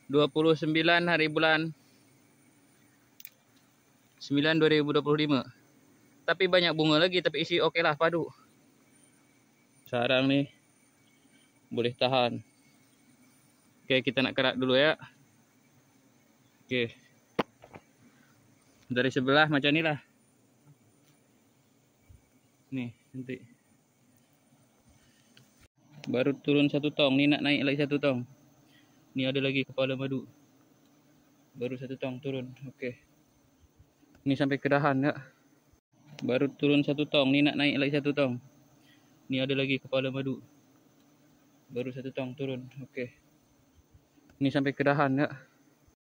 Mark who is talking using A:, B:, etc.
A: 29 hari bulan 9 2025. Tapi banyak bunga lagi, tapi isi okey lah, padu. Sarang ni boleh tahan. Okey, kita nak kerat dulu ya. Okey. Dari sebelah macam ni lah. Ni, nanti. Baru turun 1 tong. Ni nak naik lagi 1 tong. Ni ada lagi kepala madu. Baru 1 tong turun. Okey. Ni sampai ke dahan ya. Baru turun 1 tong. Ni nak naik lagi 1 tong. Ni ada lagi kepala madu. Baru 1 tong turun. Okey. Ni sampai ke dahan ya.